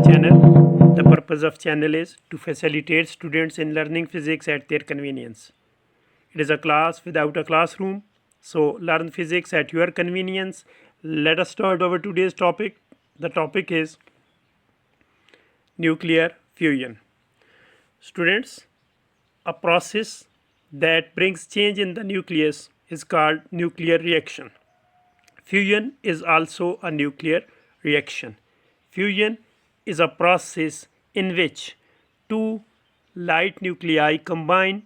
channel. The purpose of channel is to facilitate students in learning physics at their convenience. It is a class without a classroom, so learn physics at your convenience. Let us start our today's topic. The topic is nuclear fusion. Students, a process that brings change in the nucleus is called nuclear reaction. Fusion is also a nuclear reaction. Fusion is a process in which two light nuclei combine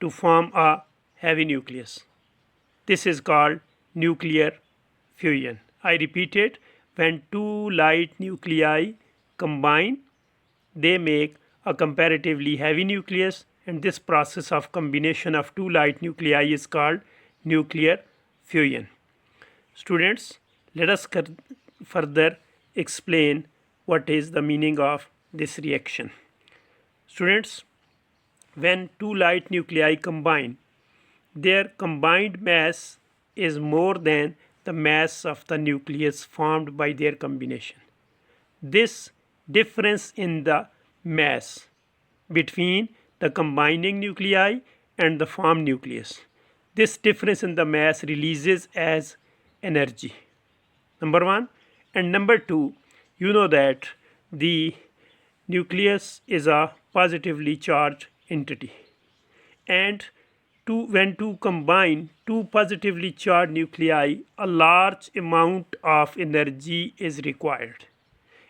to form a heavy nucleus. This is called nuclear fusion. I repeat it, when two light nuclei combine, they make a comparatively heavy nucleus, and this process of combination of two light nuclei is called nuclear fusion. Students, let us further explain what is the meaning of this reaction. Students, when two light nuclei combine, their combined mass is more than the mass of the nucleus formed by their combination. This difference in the mass between the combining nuclei and the formed nucleus, this difference in the mass releases as energy, number one. And number two, you know that the nucleus is a positively charged entity, and when two combine two positively charged nuclei, a large amount of energy is required,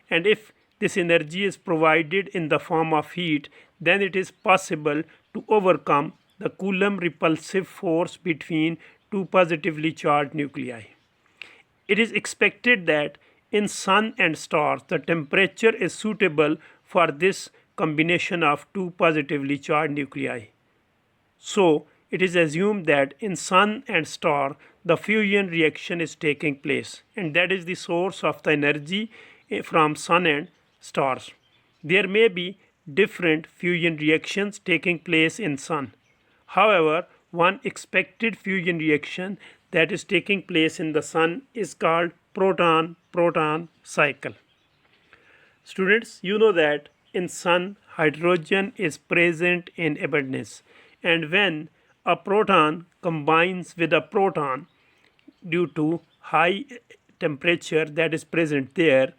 and if this energy is provided in the form of heat, then it is possible to overcome the Coulomb repulsive force between two positively charged nuclei. It is expected that in sun and stars, the temperature is suitable for this combination of two positively charged nuclei. So, it is assumed that in sun and star, the fusion reaction is taking place, and that is the source of the energy from sun and stars. There may be different fusion reactions taking place in sun. However, one expected fusion reaction that is taking place in the sun is called proton-proton cycle. Students, you know that in sun hydrogen is present in abundance, and when a proton combines with a proton due to high temperature that is present there,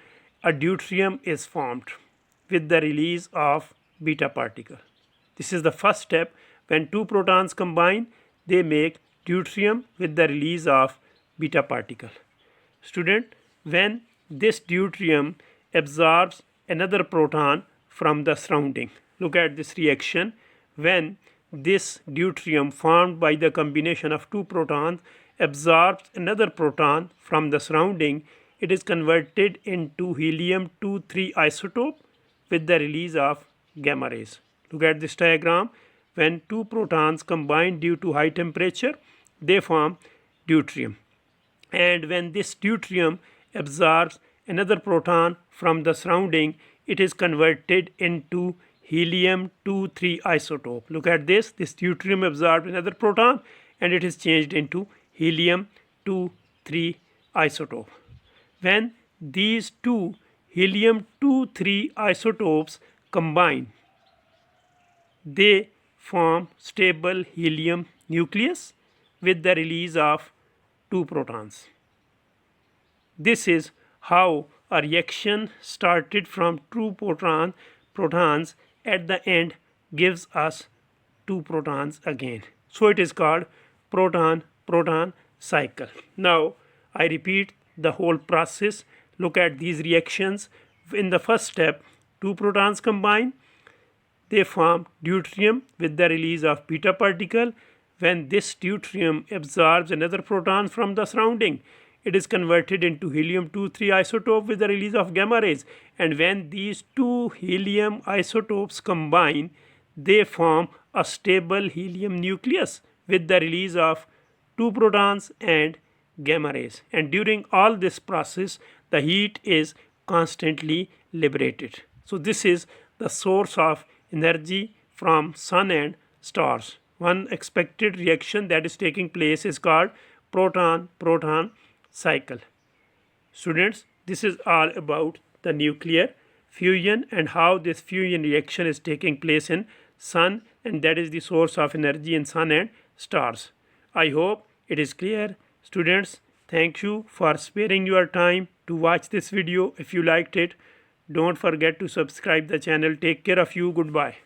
a deuterium is formed with the release of beta particle. This is the first step. When two protons combine, they make deuterium with the release of beta particle. Student, when this deuterium absorbs another proton from the surrounding, look at this reaction. When this deuterium formed by the combination of two protons absorbs another proton from the surrounding, it is converted into helium-2,3 isotope with the release of gamma rays. Look at this diagram. When two protons combine due to high temperature, they form deuterium. And when this deuterium absorbs another proton from the surrounding, it is converted into helium-2,3 isotope. Look at this. This deuterium absorbed another proton and it is changed into helium-2,3 isotope. When these two helium-2,3 isotopes combine, they form stable helium nucleus with the release of two protons. This is how a reaction started from two protons at the end gives us two protons again. So it is called proton-proton cycle. Now I repeat the whole process. Look at these reactions. In the first step, two protons combine, they form deuterium with the release of beta particle. When this deuterium absorbs another proton from the surrounding, it is converted into helium-2,3 isotope with the release of gamma rays. And when these two helium isotopes combine, they form a stable helium nucleus with the release of two protons and gamma rays. And during all this process, the heat is constantly liberated. So this is the source of energy from sun and stars. One expected reaction that is taking place is called proton-proton cycle. Students, this is all about the nuclear fusion and how this fusion reaction is taking place in sun, and that is the source of energy in sun and stars. I hope it is clear. Students, thank you for sparing your time to watch this video. If you liked it, don't forget to subscribe the channel. Take care of you. Goodbye.